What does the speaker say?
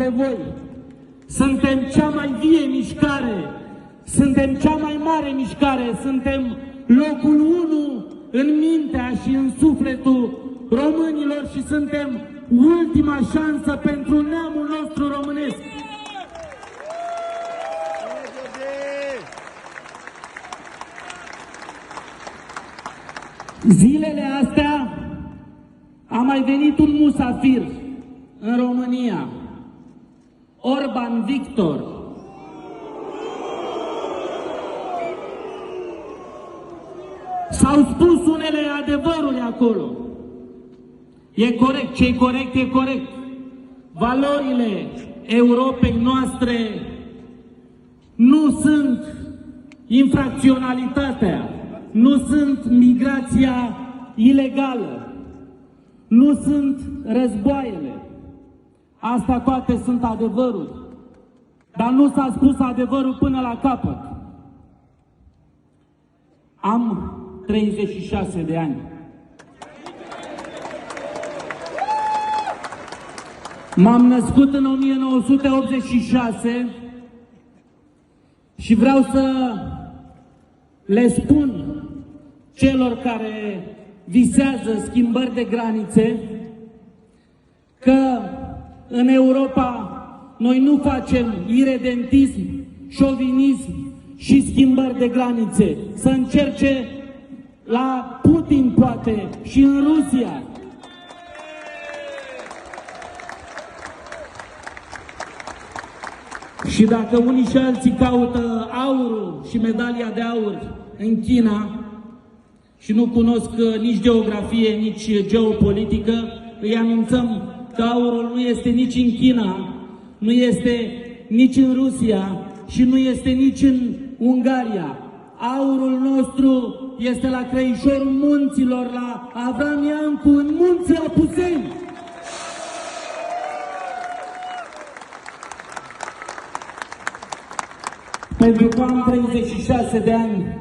dintre voi. Suntem cea mai vie mișcare, suntem cea mai mare mișcare, suntem locul 1 în mintea și în sufletul românilor și suntem ultima șansă pentru neamul nostru românesc. Zilele astea a mai venit un musafir în România, Orban Victor. S-au spus unele adevăruri acolo. E corect, ce-i corect, e corect. Valorile Europei noastre nu sunt infracționalitatea, nu sunt migrația ilegală, nu sunt războaiele. Asta toate sunt adevăruri, dar nu s-a spus adevărul până la capăt. Am 36 de ani. M-am născut în 1986 și vreau să le spun celor care visează schimbări de granițe că în Europa noi nu facem iredentism, șovinism și schimbări de granițe. Să încerce la Putin, poate, și în Rusia. Și dacă unii și alții caută aurul și medalia de aur în China și nu cunosc nici geografie, nici geopolitică, îi anunțăm că aurul nu este nici în China, nu este nici în Rusia și nu este nici în Ungaria. Aurul nostru este la Crăișorul Munților, la Avram Iancu, în Munții Apuseni. Pentru că am 36 de ani,